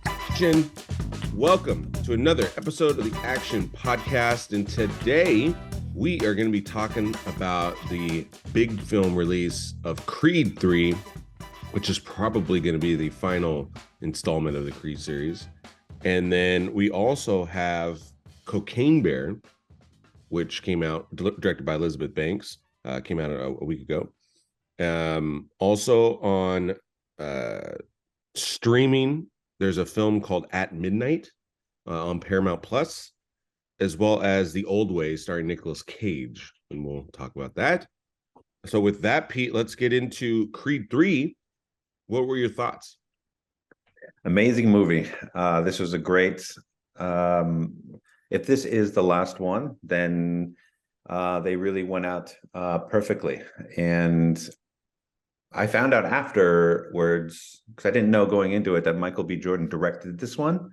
Action. Welcome to another episode of the Action Podcast. And today we are going to be talking about the big film release of Creed 3, which is probably going to be the final installment of the Creed series. And then we also have Cocaine Bear, which came out, directed by Elizabeth Banks, came out a week ago. Also on streaming, there's a film called At Midnight on Paramount Plus, as well as The Old Way starring Nicolas Cage, and we'll talk about that. So with that, Pete, let's get into Creed 3. What were your thoughts? Amazing movie. This was a great, if this is the last one, then they really went out perfectly. And I found out afterwards, because I didn't know going into it that Michael B. Jordan directed this one.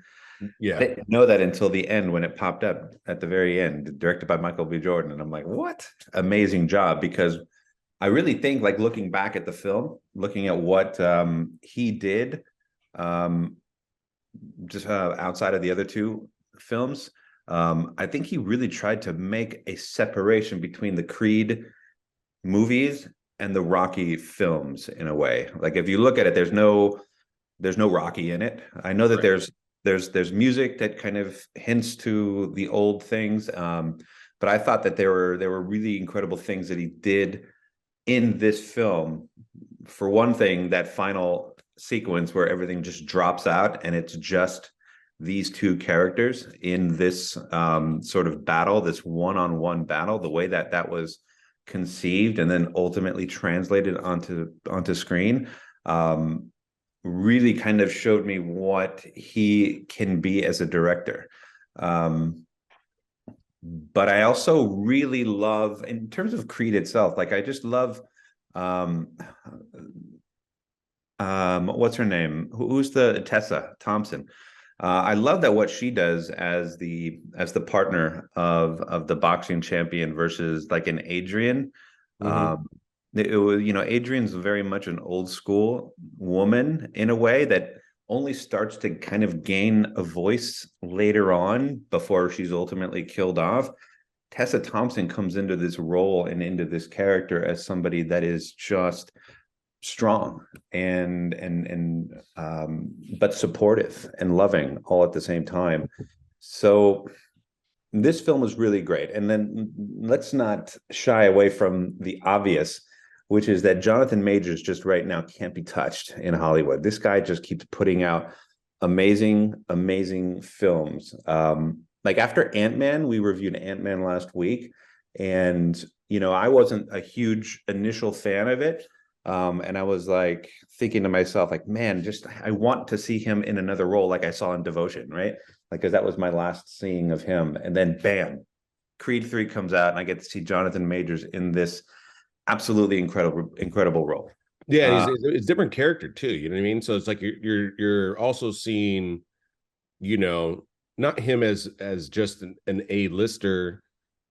Yeah. I didn't know that until the end when it popped up at the very end, directed by Michael B. Jordan. And I'm like, what? Amazing job. Because I really think, like, looking back at the film, looking at what he did, just outside of the other two films, I think he really tried to make a separation between the Creed movies and the Rocky films in a way. Like, if you look at it, there's no Rocky in it. I know that there's music that kind of hints to the old things, but I thought that there were really incredible things that he did in this film. For one thing, that final sequence where everything just drops out and it's just these two characters in this sort of battle, this one-on-one battle, the way that was conceived and then ultimately translated onto screen, really kind of showed me what he can be as a director. But I also really love, in terms of Creed itself, like, I just love what's her name? Who's the Tessa Thompson? I love that what she does as the partner of the boxing champion versus like an Adrian. Mm-hmm. It was, Adrian's very much an old school woman in a way that only starts to kind of gain a voice later on before she's ultimately killed off. Tessa Thompson comes into this role and into this character as somebody that is just strong and but supportive and loving all at the same time. So this film is really great. And then let's not shy away from the obvious, which is that Jonathan Majors just right now can't be touched in Hollywood. This guy just keeps putting out amazing films. Like, after Ant-Man, we reviewed Ant-Man last week, and I wasn't a huge initial fan of it. And I was like thinking to myself, like, man, I want to see him in another role, like I saw in Devotion, right? Like, because that was my last seeing of him. And then bam, Creed 3 comes out, and I get to see Jonathan Majors in this absolutely incredible role. Yeah, it's a different character too. You know what I mean? So it's like you're also seeing, not him as just an A-lister,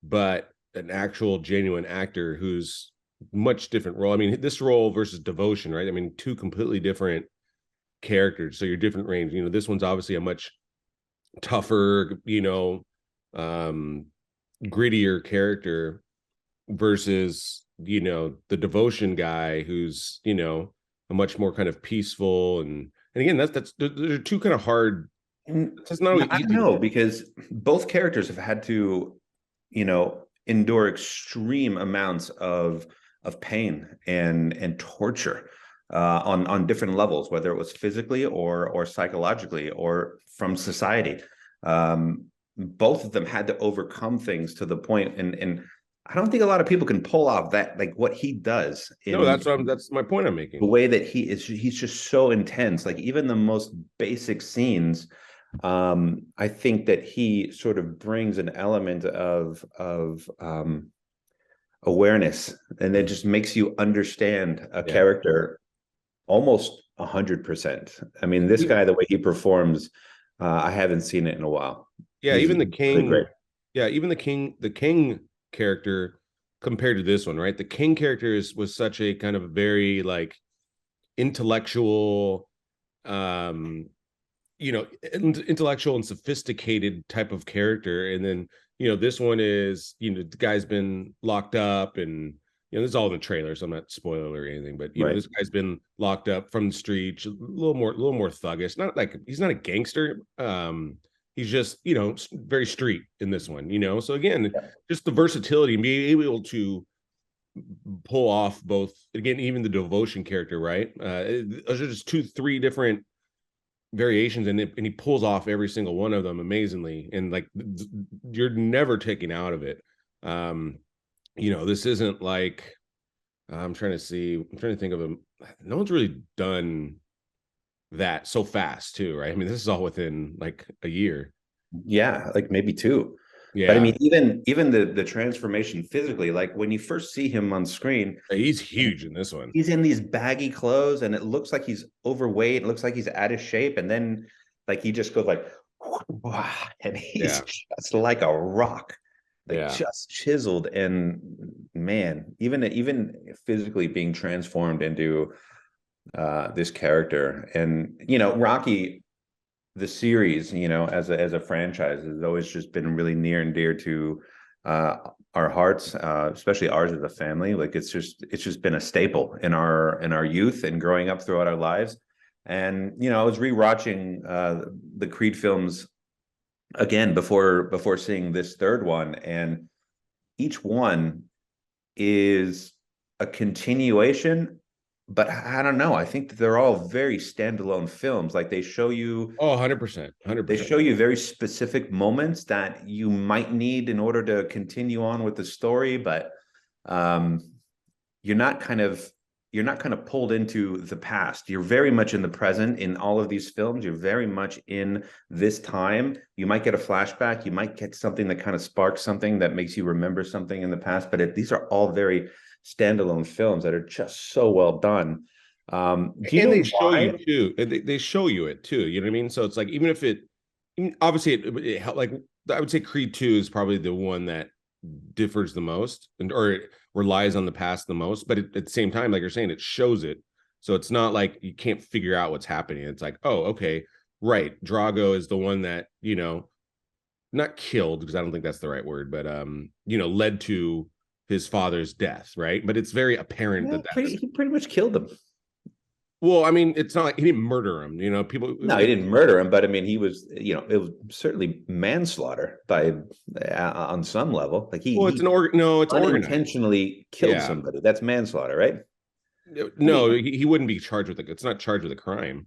but an actual genuine actor who's much different role. I mean, this role versus Devotion, right? I mean, two completely different characters. So you're different range. This one's obviously a much tougher, grittier character versus, the Devotion guy who's, a much more kind of peaceful and again, those are two kind of hard. It's not I don't know, because both characters have had to, endure extreme amounts of pain and torture on different levels, whether it was physically or psychologically or from society. Both of them had to overcome things to the point, and I don't think a lot of people can pull off that, like, what he does. No, that's my point I'm making. The way that he's just so intense. Like, even the most basic scenes, I think that he sort of brings an element of awareness, and it just makes you understand a character almost 100%. I mean, this guy, the way he performs, I haven't seen it in a while. Yeah, even the King. Really, yeah, even the King character compared to this one, right? The King character was such a kind of very like intellectual, um, intellectual and sophisticated type of character. And then, this one is, the guy's been locked up, and, this is all in the trailer, so I'm not spoiling or anything, but, Right. this guy's been locked up from the streets, a little more thuggish. Not like he's not a gangster. He's just, very street in this one, So again, Yeah. just the versatility and being able to pull off both, again, even the devotion character, right? Those are just 2-3 different variations, and he pulls off every single one of them amazingly, and like you're never taken out of it. This isn't like, I'm trying to think of him. No one's really done that so fast too, right? I mean, this is all within like a year. Yeah, like maybe 2. But I Yeah, mean, even the transformation physically, like when you first see him on screen, he's huge in this one. he's in these baggy clothes and it looks like he's overweight. It looks like he's out of shape. And then like he just goes like, wow, and he's just like a rock, like just chiseled. And man, even physically being transformed into this character. And Rocky, the series, as a franchise, has always just been really near and dear to our hearts, especially ours as a family. Like it's just been a staple in our youth and growing up throughout our lives. And I was rewatching the Creed films again before seeing this third one, and each one is a continuation, but I don't know. I think that they're all very standalone films. Like they show you, 100%, they 100%. show you very specific moments that you might need in order to continue on with the story, but um, you're not kind of pulled into the past. You're very much in the present in all of these films. You're very much in this time. You might get a flashback. You might get something that kind of sparks something that makes you remember something in the past. But these are all very standalone films that are just so well done. Do you And know they show why? you too. And they show you it too. You know what I mean? So it's like, even if obviously it helped, like I would say Creed 2 is probably the one that differs the most, or it relies on the past the most. But at the same time, like you're saying, it shows it. So it's not like you can't figure out what's happening. It's like, oh, okay, right. Drago is the one that, not killed, because I don't think that's the right word, but led to his father's death, right? But it's very apparent Yeah, that he pretty much killed him. well, I mean, it's not like he didn't murder him. People. No, he didn't murder him, but I mean, he was, it was certainly manslaughter by on some level. Like Well, he it's organized. unintentionally killed Yeah. somebody. That's manslaughter, right? I No, mean, he wouldn't be charged with it. It's not charged with a crime.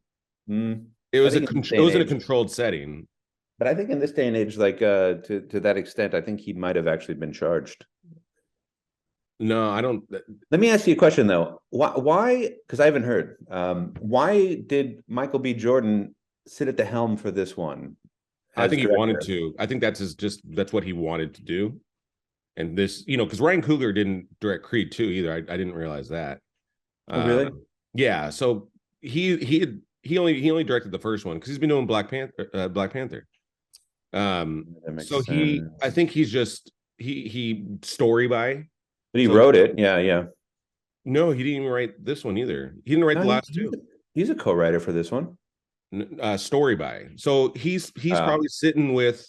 mm, It I was think in this it day and was in a age, controlled setting. but I think in this day and age, like to that extent, I think he might have actually been charged. No, I don't. Let me ask you a question though. Why? Because I haven't heard. Why did Michael B. Jordan sit at the helm for this one I as think he wanted director? to. I think that's what he wanted to do. And this, because Ryan Coogler didn't direct Creed 2 either. I didn't realize that. Oh, really? Yeah. So he only directed the first one because he's been doing Black Panther. Black Panther. That makes So sense. I think he's just he story by. But he So wrote it. Yeah, yeah. no, he didn't even write this one either. He didn't write No, the last two. he's a co-writer for this one. Story by. So he's probably sitting with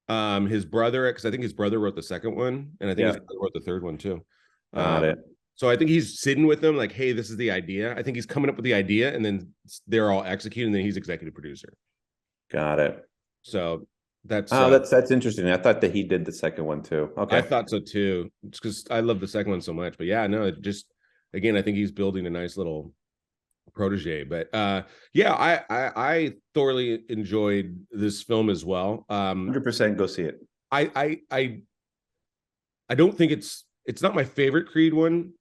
his brother, because I think his brother wrote the second one, and I think his brother wrote the third one too. Got it. So I think he's sitting with them like, hey, this is the idea. I think he's coming up with the idea, and then they're all executing, and then he's executive producer. Got it. So that's that's interesting. I thought that he did the second one too. Okay. I thought so too, because I love the second one so much. But yeah, no, it just, again, I think he's building a nice little protege. But yeah, I thoroughly enjoyed this film as well. 100% go see it. I don't think it's not my favorite Creed one,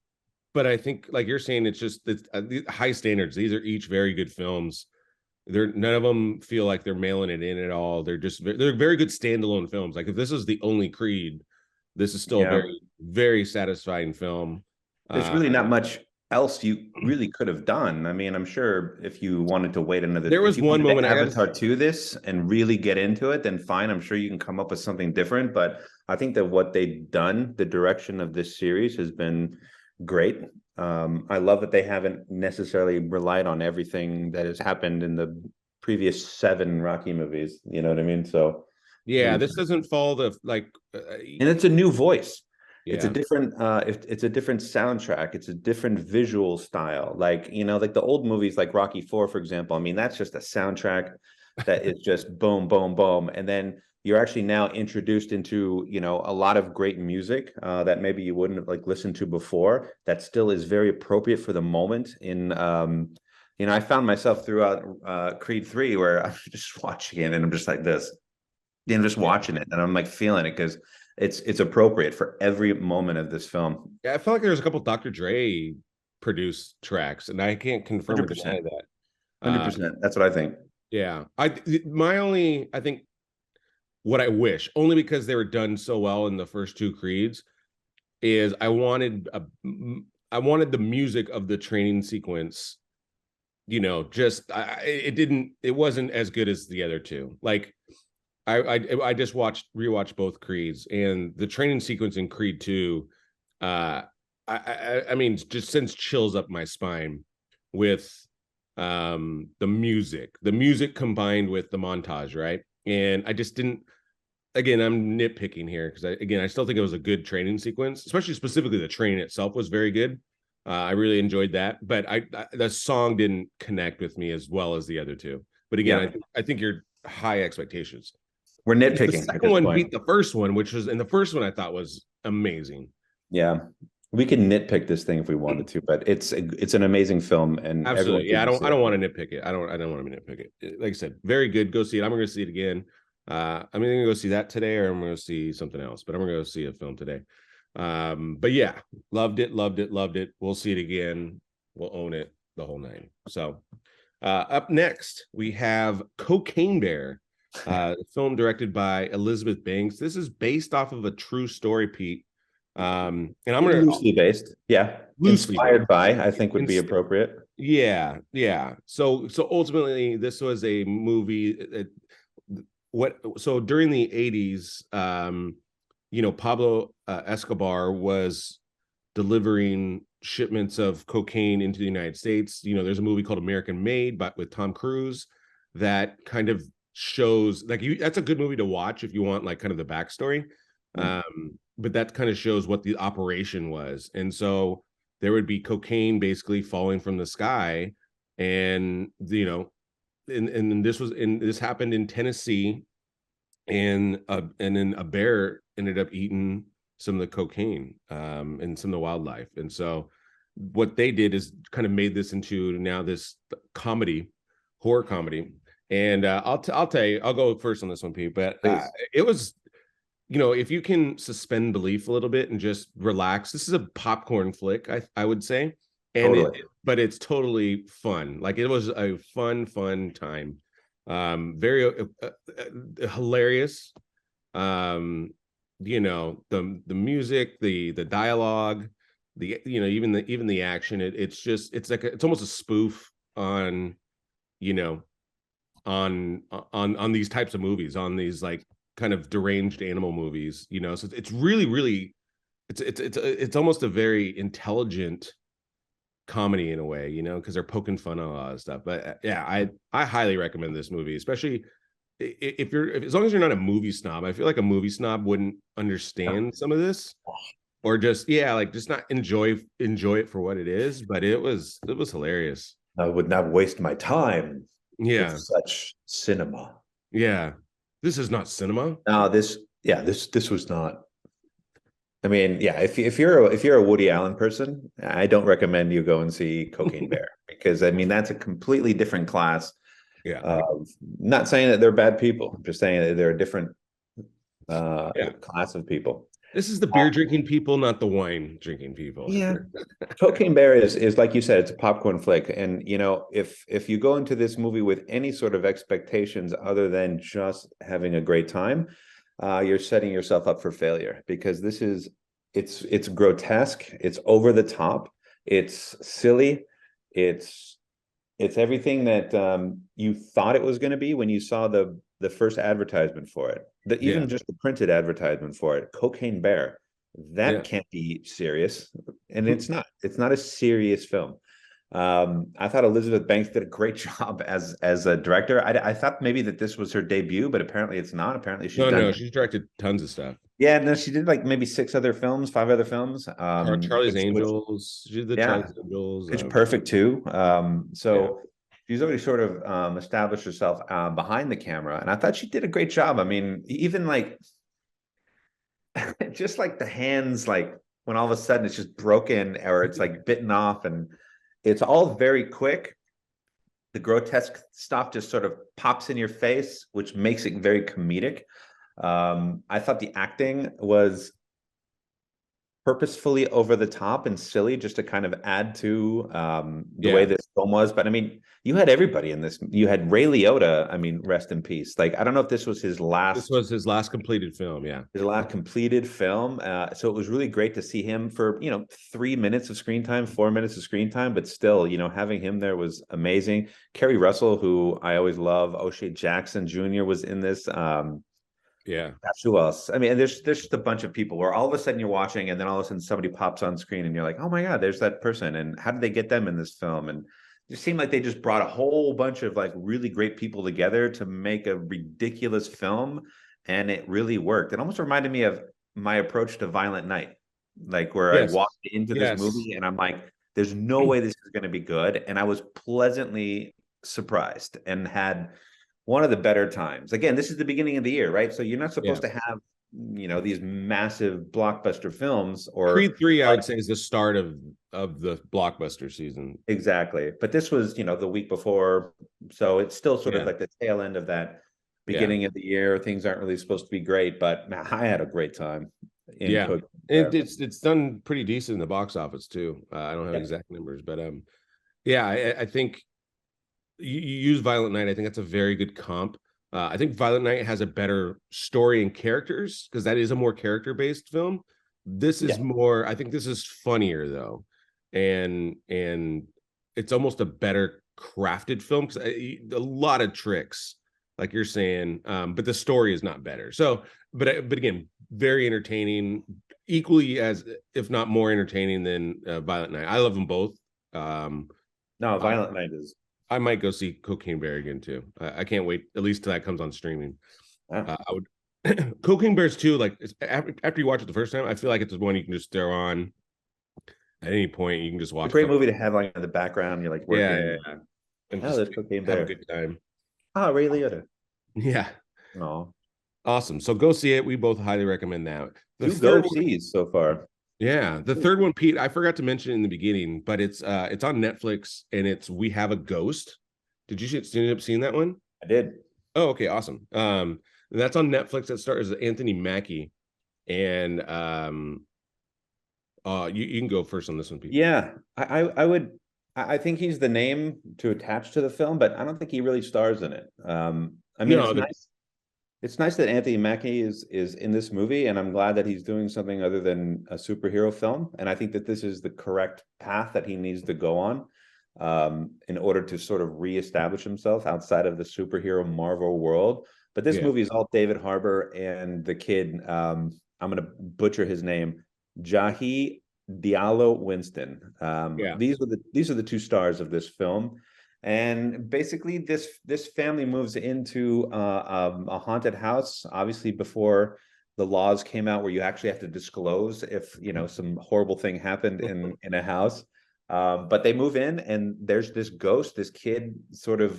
but I think, like you're saying, it's just high standards. These are each very good films. None of them feel like they're mailing it in at all. They're very good standalone films. Like if this is the only Creed, this is still a very, very satisfying film. There's really not much else you really could have done. I mean, I'm sure if you wanted to wait another, there was one moment Avatar to this and really get into it, then fine. I'm sure you can come up with something different. But I think that what they've done, the direction of this series has been great. I love that they haven't necessarily relied on everything that has happened in the previous 7 Rocky movies. You know what I mean? So, Yeah, and this doesn't fall the like. it's a new voice. It's a Yeah, different it's a different soundtrack. It's a different visual style. Like, like the old movies like Rocky 4, for example. I mean, that's just a soundtrack that is just boom, boom, boom. And then you're actually now introduced into, a lot of great music that maybe you wouldn't have like listened to before, that still is very appropriate for the moment. I found myself throughout Creed 3 where I'm just watching it and I'm just like this, just yeah, watching it and I'm like feeling it because it's appropriate for every moment of this film. yeah. I felt like there was a couple Dr. Dre produced tracks, and I can't confirm or 100%. deny that. Uh, 100%. That's what I think. yeah, I think what I wish, only because they were done so well in the first 2 Creeds, is I wanted the music of the training sequence. It wasn't as good as the other 2. Like I just rewatched both Creeds, and the training sequence in Creed 2, I mean, just sends chills up my spine with the music combined with the montage, right? And I just didn't. Again, I'm nitpicking here because I still think it was a good training sequence, especially specifically the training itself was very good. I really enjoyed that, but the song didn't connect with me as well as the other 2. But again, Yeah. I think you're high expectations. We're The nitpicking at second this one point. beat the first one, and the first one I thought was amazing. Yeah. We can nitpick this thing if we wanted to, but it's an amazing film and everyone Absolutely. Yeah, should go see I it. don't want to nitpick it. I don't want to nitpick it. Like I said, very good. Go see it. I'm gonna see it again. I'm either gonna go see that today or I'm gonna see something else, but I'm gonna go see a film today. But yeah, loved it, loved it, loved it. We'll see it again. We'll own it the whole 9. So up next, we have Cocaine Bear, film directed by Elizabeth Banks. This is based off of a true story, Pete. And I'm gonna Loosely based. Yeah. loosely based. Inspired by, I think would be Inst- appropriate. yeah. So ultimately, this was a movie. So during the 80s, Pablo Escobar was delivering shipments of cocaine into the United States. There's a movie called American Made, but with Tom Cruise, that kind of shows like that's a good movie to watch if you want like kind of the backstory. Mm. But that kind of shows what the operation was. And so there would be cocaine basically falling from the sky. And and this happened in Tennessee, and then a bear ended up eating some of the cocaine, and some of the wildlife. And so what they did is kind of made this into now this horror comedy. And I'll tell you, I'll go first on this one, Pete. But Please. it was, if you can suspend belief a little bit and just relax, this is a popcorn flick, I would say. And Totally. but it's totally fun. Like, it was a fun time. Very hilarious. The music, the dialogue, even the action. It's almost a spoof on, you know on these types of movies, on these like kind of deranged animal movies. So it's really, it's almost a very intelligent comedy in a way, because they're poking fun at a lot of stuff. But yeah, I highly recommend this movie, especially as long as you're not a movie snob. I feel like a movie snob wouldn't understand some of this, or just not enjoy it for what it is. But it was hilarious. I would not waste my time with Yeah, such cinema. yeah. This is not cinema. No, this was not. I mean, yeah, if you're a Woody Allen person, I don't recommend you go and see Cocaine Bear because I mean that's a completely different class. Yeah, Not saying that they're bad people. I'm just saying that they're a different yeah. class of people. This is the beer drinking people, not the wine drinking people. Yeah. Cocaine Bear is like you said, it's a popcorn flick. And if you go into this movie with any sort of expectations other than just having a great time, you're setting yourself up for failure because it's grotesque, it's over the top, it's silly, it's everything that you thought it was going to be when you saw the first advertisement for it. Yeah, Even just the printed advertisement for it, Cocaine Bear. That yeah. can't be serious. and it's not a serious film. I thought Elizabeth Banks did a great job as a director. I thought maybe that this was her debut, but apparently it's not. Apparently No, she's directed tons of stuff. yeah, no, she did like maybe 5 other films. Charlie's Angels. She did the Yeah, Charlie's Angels. Pitch Perfect too. So Yeah. she's already sort of established herself behind the camera, and I thought she did a great job. I mean, even like just like the hands, like when all of a sudden it's just broken or it's like bitten off, and it's all very quick. The grotesque stuff just sort of pops in your face, which makes it very comedic. I thought the acting was purposefully over the top and silly just to kind of add to the way this film was. But I mean, you had everybody in this. You had Ray Liotta. I mean, rest in peace. Like, I don't know if this was his last. This was his last completed film. Yeah, his last completed film. So it was really great to see him for 3 minutes of screen time, 4 minutes of screen time, but still, having him there was amazing. Kerry Russell, who I always love. O'Shea Jackson Jr. was in this. Yeah. That's who else? I mean, there's just a bunch of people where all of a sudden you're watching and then all of a sudden somebody pops on screen and you're like, oh my God, there's that person. And how did they get them in this film? And it seemed like they just brought a whole bunch of like really great people together to make a ridiculous film. And it really worked. It almost reminded me of my approach to Violent Night, like where I walked into this movie and I'm like, there's no way this is going to be good. And I was pleasantly surprised and had one of the better times. Again, this is the beginning of the year, right? So you're not supposed to have, these massive blockbuster films. Or Creed 3, I would say, is the start of the blockbuster season. Exactly. But this was, the week before. So it's still sort of like the tail end of that beginning of the year. Things aren't really supposed to be great, but man, I had a great time. It's done pretty decent in the box office too. I don't have exact numbers, but I think you use Violent Night. I think that's a very good comp. I think Violent Night has a better story and characters because that is a more character-based film. This is more, I think this is funnier though. And it's almost a better crafted film because a lot of tricks, like you're saying, but the story is not better. So, but again, very entertaining, equally as, if not more entertaining than Violent Night. I love them both. Violent Night is. I might go see Cocaine Bear again too. I can't wait, at least till that comes on streaming. I would. Cocaine Bears too. Like after you watch it the first time, I feel like it's one you can just throw on at any point. You can just watch. It's a great movie to have like in the background. You're like working. Yeah. And there's Cocaine Bear. Have a good time. Ray Liotta. Yeah. Oh, awesome. So go see it. We both highly recommend that. The third one so far. Yeah, the third one, Pete, I forgot to mention in the beginning, but it's on Netflix and it's We Have a Ghost. Did you end up seeing that one? I did. Oh, okay, awesome. That's on Netflix. That stars Anthony Mackie, and you can go first on this one, Pete. Yeah, I would. I think he's the name to attach to the film, but I don't think he really stars in it. I mean, it's nice. It's nice that Anthony Mackie is in this movie, and I'm glad that he's doing something other than a superhero film. And I think that this is the correct path that he needs to go on in order to sort of reestablish himself outside of the superhero Marvel world. But this movie is all David Harbour and the kid. I'm going to butcher his name, Jahi Diallo Winston. These are the two stars of this film. And basically, this family moves into a haunted house. Obviously, before the laws came out, where you actually have to disclose if some horrible thing happened in a house. But they move in, and there's this ghost. This kid sort of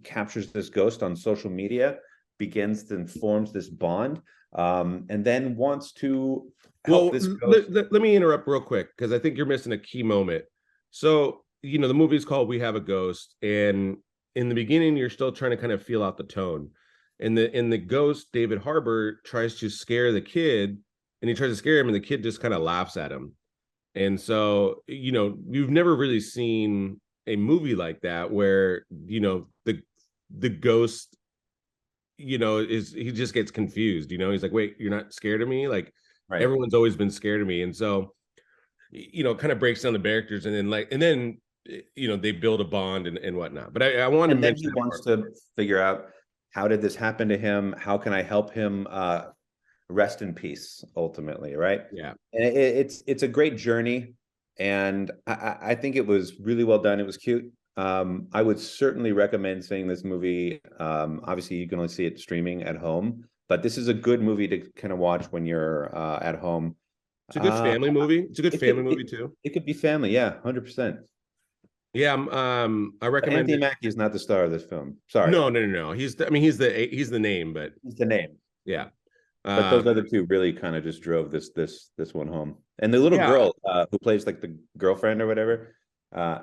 captures this ghost on social media, begins and forms this bond, and then wants to help this ghost. Let me interrupt real quick because I think you're missing a key moment. So. The movie is called We Have a Ghost, and in the beginning you're still trying to kind of feel out the tone. In the ghost, David Harbour tries to scare the kid, and he tries to scare him, and the kid just kind of laughs at him. And so you've never really seen a movie like that where the ghost he just gets confused. He's like, wait, you're not scared of me? Like, right. Everyone's always been scared of me. And so kind of breaks down the characters, and then they build a bond and whatnot. But I want to mention he wants to figure out, how did this happen to him? How can I help him rest in peace ultimately, right? Yeah. And it's a great journey. and I think it was really well done. It was cute. I would certainly recommend seeing this movie. Obviously, you can only see it streaming at home, but this is a good movie to kind of watch when you're at home. It's a good family movie. It's a good It family could movie too. it could be family, yeah, 100%. Yeah, I But recommend Anthony it. Mackie is not the star of this film. Sorry, No, no, no, no. He's the name, but he's the name. yeah. But Um, those other two really kind of just drove this one home. And the little yeah. girl who plays like the girlfriend or whatever,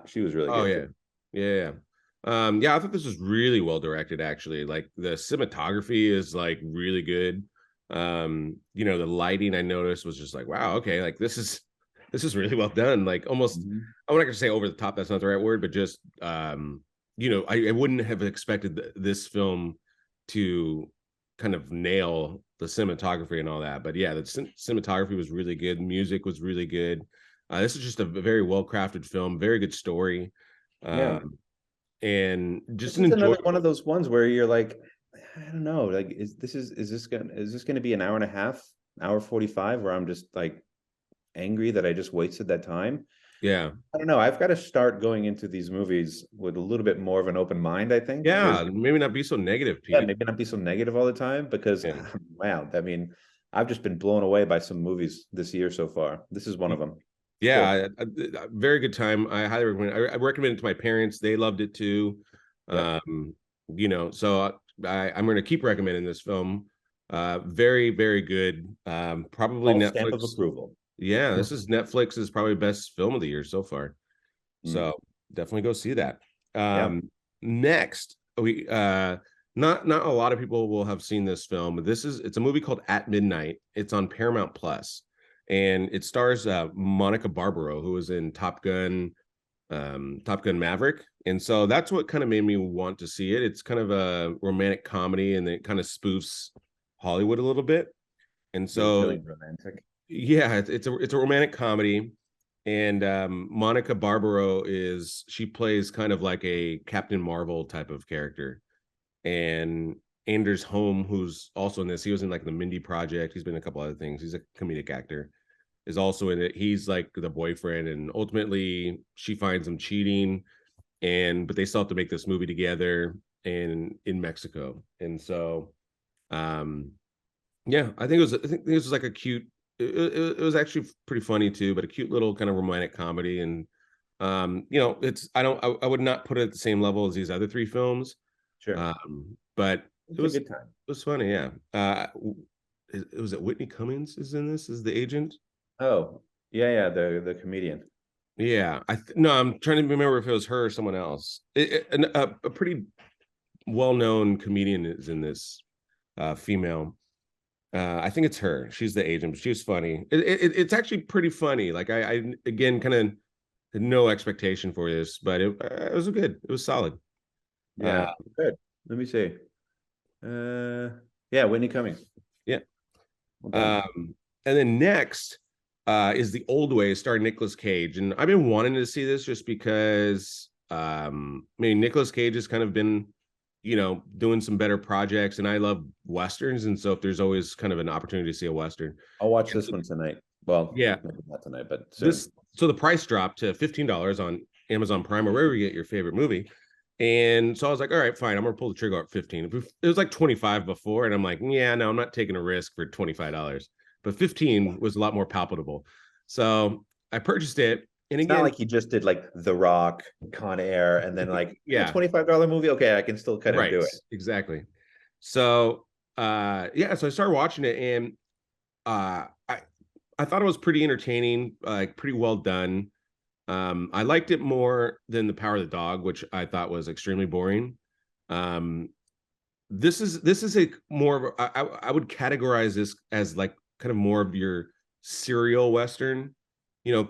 she was really Oh good yeah. too. Yeah. Yeah, I thought this was really well directed, actually. Like the cinematography is like really good. The lighting I noticed was just like, wow, okay, like this is really well done. Like almost, Mhm. I'm not gonna say over the top, that's not the right word, but just I wouldn't have expected this film to kind of nail the cinematography and all that. But yeah, the cinematography was really good, music was really good. This is just a very well crafted film, very good story. Yeah. And This just an is another enjoyable. one of those ones where you're like, I don't know, like is this gonna be an hour and a half, hour 45, where I'm just like angry that I just wasted that time? Yeah, I don't know. I've got to start going into these movies with a little bit more of an open mind, I think, because yeah, maybe not be so negative, yeah, Pete. maybe not be so negative all the time because Yeah, wow, I mean, I've just been blown away by some movies this year so far. This is one of them. It's good. yeah, very good time. I highly recommend. I recommend it to my parents. They loved it too. Yep. So I'm going to keep recommending this film. Very, very good. Probably All stamp of Netflix. approval. Yeah, this is Netflix's probably best film of the year so far. Mm. So definitely go see that. Yeah. Next, we not a lot of people will have seen this film, but it's a movie called At Midnight. It's on Paramount Plus, and it stars Monica Barbaro, who was in Top Gun Maverick. And so that's what kind of made me want to see it. It's kind of a romantic comedy, and it kind of spoofs Hollywood a little bit. And You're so feeling romantic. yeah, it's a romantic comedy, and Monica Barbaro she plays kind of like a Captain Marvel type of character, and Anders Holm, who's also in this, he was in like the Mindy Project. He's been in a couple other things. He's a comedic actor. Is also in it. He's like the boyfriend, and ultimately she finds him cheating, but they still have to make this movie together and in Mexico. And so, um, yeah, I think this was like a cute. It was actually pretty funny too, but a cute little kind of romantic comedy. And it's I would not put it at the same level as these other three films. Sure. But it It's a was good time. it was funny. Yeah. It was it Whitney Cummings is in this as the agent. Oh, yeah, yeah, the comedian. Yeah, no, I'm trying to remember if it was her or someone else. A pretty well-known comedian is in this, female. I think it's her. She's the agent. She was funny. It's actually pretty funny. Like I again kind of had no expectation for this, but it was good. It was solid. Uh, Yeah, good. Let me see. Yeah, Whitney Cummings. yeah. Well done. And then next is The Old Way, starring Nicolas Cage, and I've been wanting to see this just because I mean Nicolas Cage has kind of been doing some better projects, and I love westerns, and so if there's always kind of an opportunity to see a western. I'll watch And this one tonight. Well, yeah, maybe not tonight, but soon. this so the price dropped to $15 on Amazon Prime or wherever you get your favorite movie. And so I was like, all right, fine, I'm gonna pull the trigger at 15. It was like 25 before, and I'm like, yeah, no, I'm not taking a risk for $25. But 15 was a lot more palpable. So I purchased it. And It's not again, like he just did like The Rock, Con Air, and then like yeah, $25 movie. Okay, I can still kind of right, do it. exactly. So yeah, so I started watching it, and I thought it was pretty entertaining, like pretty well done. I liked it more than The Power of the Dog, which I thought was extremely boring. Um, this is a more of I would categorize this as like kind of more of your serial western.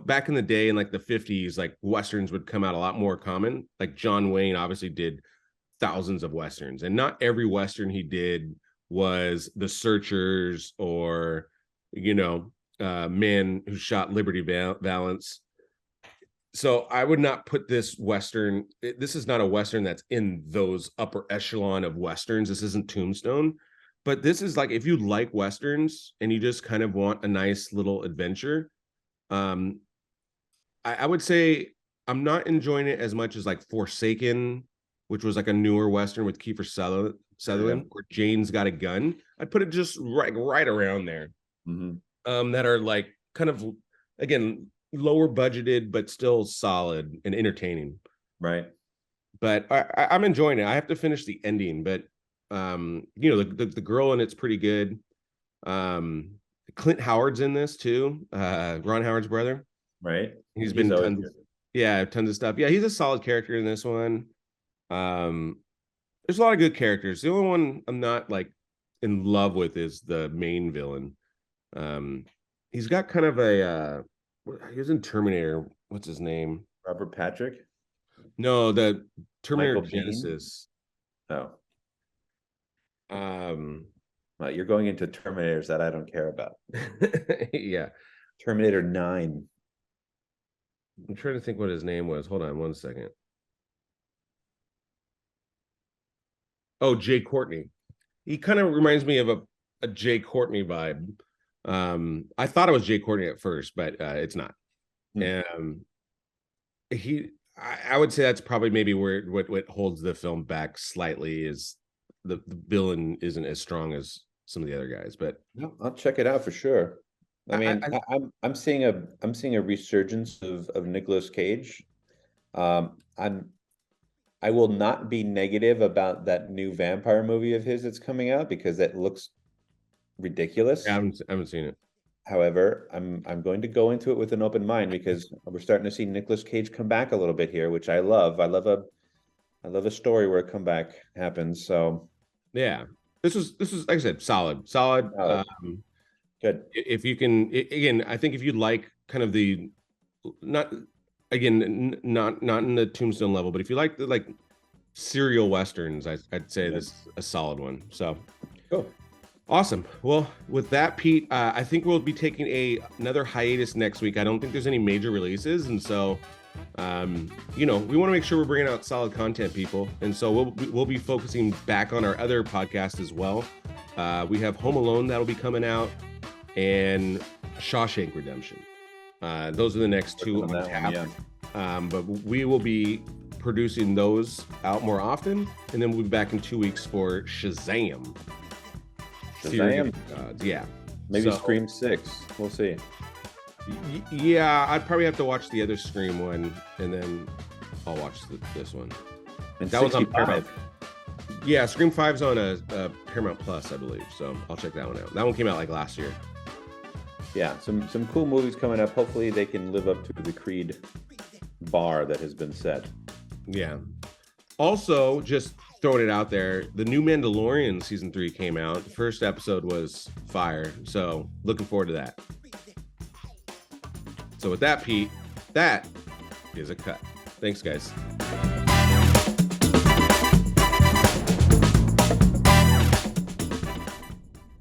Back in the day in like the 50s, like westerns would come out a lot more common. Like John Wayne obviously did thousands of westerns, and not every western he did was The Searchers or you know Man Who Shot Liberty Valance. So I would not put this western. This is not a western that's in those upper echelon of westerns. This isn't Tombstone, but this is like if you like westerns and you just kind of want a nice little adventure. um I would say I'm not enjoying it as much as like Forsaken, which was like a newer Western with Kiefer Sutherland, or Jane's Got a Gun. I'd put it just right around there. That are like kind of, again, lower budgeted, but still solid and entertaining. Right. But I'm enjoying it. I have to finish the ending, but the girl in it's pretty good. Clint Howard's in this too. Ron Howard's brother. Right. He's been tons of stuff. Yeah, he's a solid character in this one. There's a lot of good characters. The only one I'm not like in love with is the main villain. He's got kind of a he was in Terminator. What's his name? Robert Patrick? No, the Terminator Michael Genesis. Biehn? Oh. Well, you're going into Terminators that I don't care about. Yeah. Terminator 9. I'm trying to think what his name was. Hold on one second. Oh, Jay Courtney. He kind of reminds me of a Jay Courtney vibe. I thought it was Jay Courtney at first, but it's not. I would say that's probably maybe where what holds the film back slightly is the villain isn't as strong as some of the other guys. But no, I'll check it out for sure. I mean, I'm seeing a resurgence of Nicolas Cage. I will not be negative about that new vampire movie of his that's coming out because it looks ridiculous. I haven't seen it. However, I'm going to go into it with an open mind because we're starting to see Nicolas Cage come back a little bit here, which I love. I love a story where a comeback happens. So yeah, this is like I said, solid. Good. If you can, again, I think if you like kind of the not in the Tombstone level, but if you like the like serial westerns, I'd say this is a solid one. So cool. Awesome. Well, with that, Pete, I think we'll be taking another hiatus next week. I don't think there's any major releases, and so we want to make sure we're bringing out solid content, people. And so we'll be focusing back on our other podcast as well. We have Home Alone that'll be coming out, and Shawshank Redemption. Those are the next two on tap. But we will be producing those out more often, and then we'll be back in 2 weeks for Shazam. Yeah, maybe Scream 6. We'll see. Yeah, I'd probably have to watch the other Scream one, and then I'll watch this one. And that was on Paramount. Yeah, Scream 5's on a Paramount Plus, I believe. So I'll check that one out. That one came out like last year. Yeah, some cool movies coming up. Hopefully they can live up to the Creed bar that has been set. Yeah. Also, just throwing it out there, the new Mandalorian season 3 came out. The first episode was fire, so looking forward to that. So with that, Pete, that is a cut. Thanks, guys.